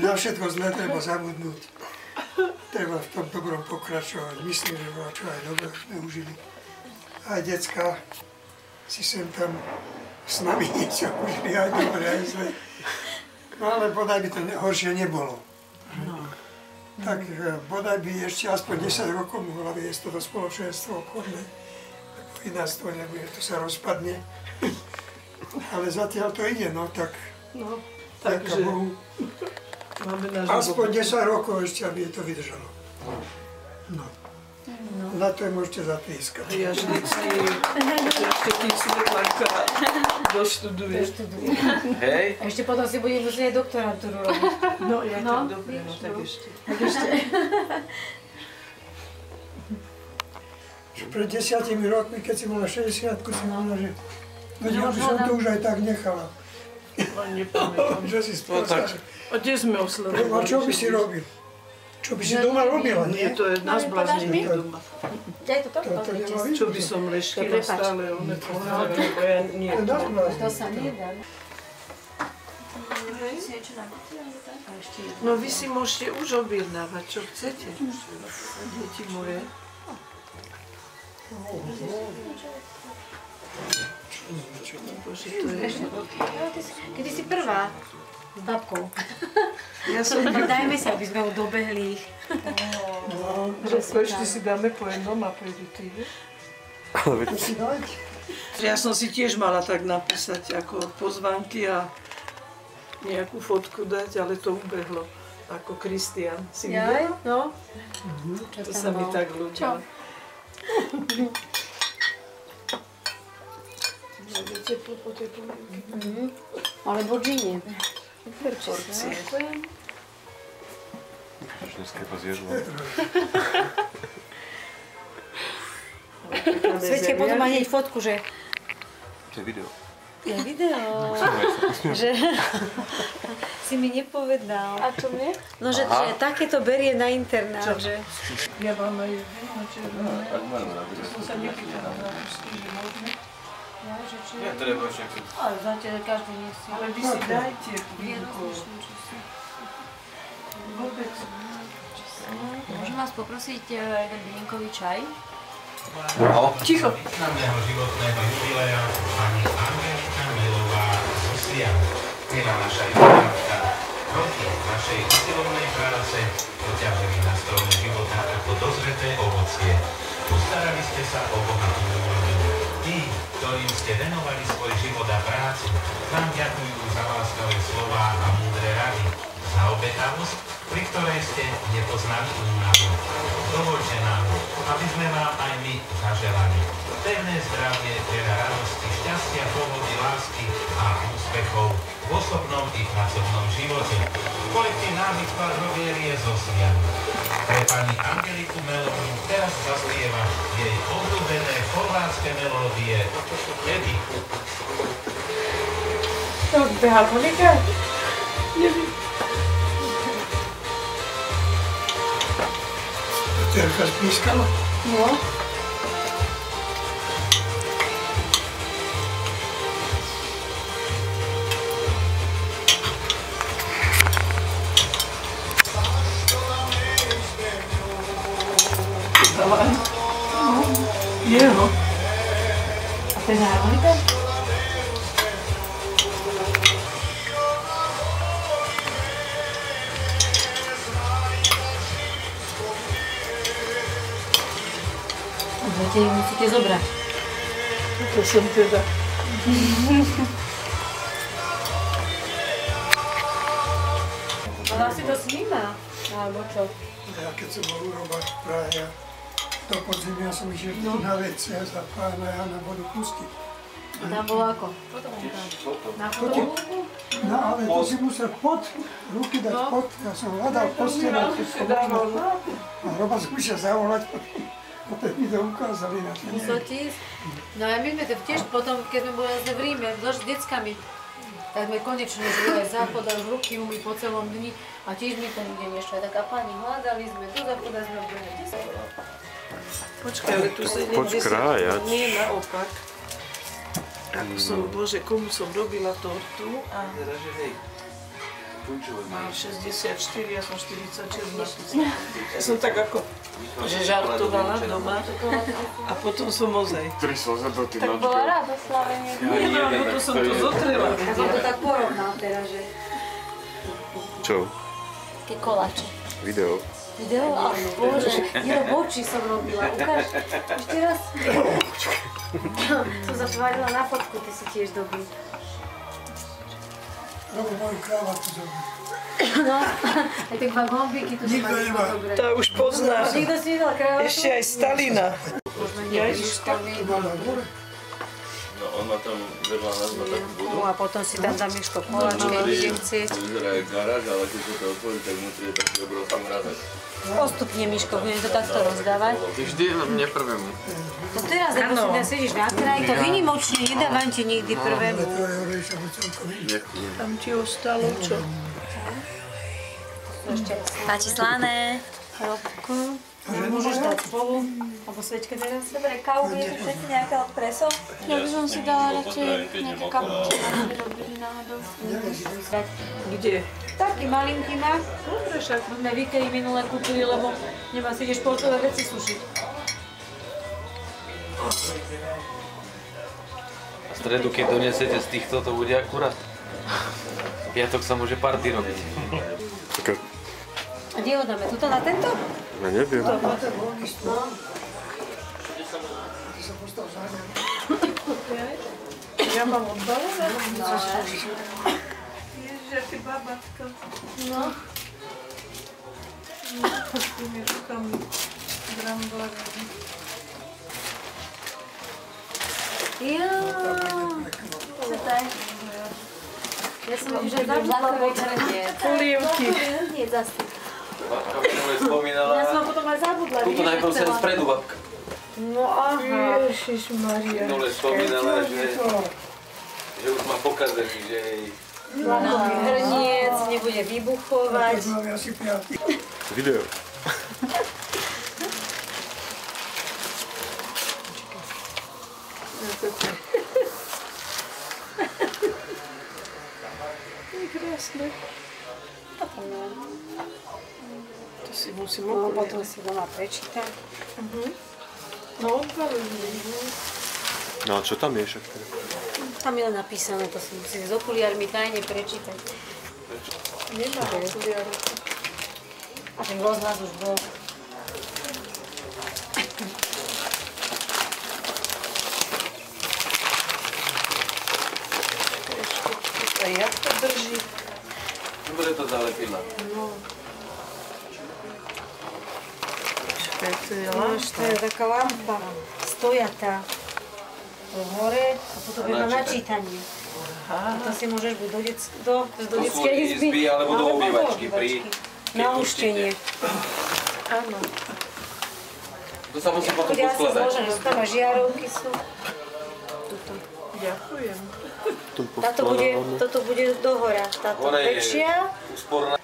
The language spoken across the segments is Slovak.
Na všetko zlé treba zabudnúť. Treba v tom dobrom pokračovať. Myslím, že bola čo aj dobre sme užili. Aj decka si sem tam s nami niečo užili, aj dobre, aj zle. No ale bodaj by to horšie nebolo. Tak bodaj by ešte aspoň 10 rokov mohla viesť toto spoločenstvo obchodné. Ináč to nebude, to sa rozpadne. Ale zatiaľ to ide, no tak... No, takže máme na život. Aspoň 10 rokov ešte, aby je to vydržalo. No. Na to môžete zatlieskať. Ja vždycky, ešte kým Svetlánka doštuduje. Hej. A ešte potom si bude musieť aj doktorantúru robiť. No, ja tak dobre, no tak ešte. Pred 10 rokmi, keď si mala 60-ku, si mala, že... Ja by som to už aj tak nechala. Nepamätám. Že si spôsob. A kde sme oslavili? A čo by si robil? Čo by si doma robila, nie? Nie, to je na zbláznenie doma. Daj to tohto. Čo by som leštila stále, one pohľadne, lebo ja nie. To sa nedá. No vy si môžete už objednávať, čo chcete. Deti moje. Bože, to je... Kedy si prvá s babkou. Ja som... Dajme sa, aby sme ho dobehli. Ešte si dáme po jednom a pôjdu ty, vieš? Ja som si tiež mala tak napísať ako pozvánky a nejakú fotku dať, ale to ubehlo. Ako Kristián. Si videla? No. To sa mi tak ľúbilo. Teplo po tej polievke. Alebo džíne. Porcie. Dneska iba zježdla. Svetke potom má hneď fotku, že... To je video. Je video. Že... si mi nepovedal. A čo mne? No, že takéto berie na internát, že... Ja vám aj na červené. To som sa nepýtala na ústky, že môžeme. Ja treba však... Ale zatiaľ každý nesie. Ale vy si dajte chvíľku. Vôbec. Môžem vás poprosiť jeden bylinkový čaj? Ticho. Významného životného jubilea pani Angelika Melová z Osian. Milá naša jubilantka, roky našej usilovnej práce poťažili na strome života ako dozreté ovocie. Postarali ste sa o bohatú rodinu. Tí, ktorým ste venovali svoj život a prácu, vám ďakujú za láskavé slová a múdre rady, za obetavosť, pri ktorej ste nepoznali únavu. Dovoľte nám, aby sme vám aj my zaželali pevné zdravie, veľa radosti, šťastia, pohody, lásky a úspechov v osobnom i pracovnom živote. Kolektív Nábyt Parhovier je z Osian. Pre pani Angeliku Melovú teraz zaspieva jej obľúbené chorvátske melódie Kedy. To beha konika? Neviem. Terka spískala? No. Jeho. A to je harmonika? Viete, ju musíte zobrať. To som teda. Ale asi to sníma. Alebo čo? Ja keď som bol urobať v Prahe, do podzimia som išiel na WC za pána Jana vodu pustiť. A tam bolo ako? Na fotolúku? No ale to si musel pod ruky dať pod, ja som hľadal posteľ, a Roba skúšal zavolať, potom mi to ukázali na ten. Musel ti ísť? No a my sme to tiež potom, keď sme boli v Ríme, s deckami, tak sme konečne žili aj západ a ruky umyť po celom dni a tiež mi to nikde nešlo. Tak a pani hľadali sme, do záchoda sme boli 10 eur. Počkaj, ale tu 70 nie naopak. Ako som, Bože, komu som robila tortu a... Mám 64, ja som 46 napísala. Ja som tak ako, že žartovala doma a potom som ozaj. Tak bola rada slavenie. Nie, no, potom som to zotrela. Ja som to tak porovnal teraz, že Čo? Také koláče. Video. video, ale bože, oči som robila, ukáž, ešte raz. Som zatvárila na fotku, ty si tiež dobrý. Robo moju kravatu zober. No, aj tie dva gombíky, tu si Nikto mali nemá. dobre. Tá už pozná. Nikto si videl kravatu? Ešte aj Stalina. Ježiška. To má na hore. No on má tam vedľa nás na takú budu. No a potom si tam dá Miško koláč, keď idem chcieť. To vyzerá jak garáž, ale keď sa to otvorí, tak vnútri je taký obrovský mrazek. Postupne, Miško, budem to takto rozdávať. Ty vždy mne prvému. No teraz, lebo si dá sedíš na kraji, to vynimočne nedávam ti nikdy prvému. To je horejšie, bo celkom iné. Tam ti ostalo čo? Páči slané. Robko, môžeš dať spolu, alebo svečke teraz. Dobre, kávu budete všetci nejaké preso? Ja by som si dala radšej nejaké kapučino, aby robili náhodou. Kde? Taký malinký má. Dobre, však. Sme Vikej minule kúpili, lebo nemá si ide športové veci sušiť. A v stredu, keď donesete z týchto, to bude akurát. Piatok sa môže party robiť. A kde ho dáme? Tuto na tento? Ja neviem. Máte voľný stôl. Ty sa postav za ňa. Ja mám odbalené? Ježiš, aké babatka. No. S tými rukami bramborovými. Co to je? Ja som už aj zabudla večernie. Polievky. Nie, zase. Babka minule spomínala. Ja som potom aj zabudla. Tuto najprv sem spredu, babka. No aha. Ježišmaria. Minule spomínala, že už má pokazený, že jej... Hrniec nebude vybuchovať. To máme asi 5. Video. Je krásne. To si musím No, okoliť. potom si doma prečítam. No odbalené. No a čo tam je však? Tam je len napísané, to si musím s okuliarmi tajne prečítať. Nemá okuliare. A ten rozhlas už bol. A jak to drží? Dobre to zalepila. To je Máš, to je taká lampa, stojatá. To hore a potom je na načítanie. A to si môžeš buď do detskej izby, alebo do obývačky pri... na uštenie. Áno. To sa musí potom Bude asi poskladať. zložené, tam aj žiarovky sú. Tuto. Ďakujem. Toto bude dohora, táto Hore je väčšia. úsporná.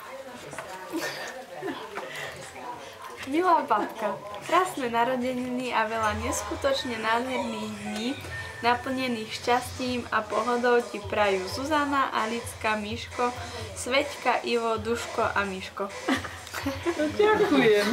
Milá babka, krásne narodeniny a veľa neskutočne nádherných dní, naplnených šťastím a pohodou ti prajú Zuzana, Alicka, Miško, Sveťka, Ivo, Duško a Miško. No, ďakujem.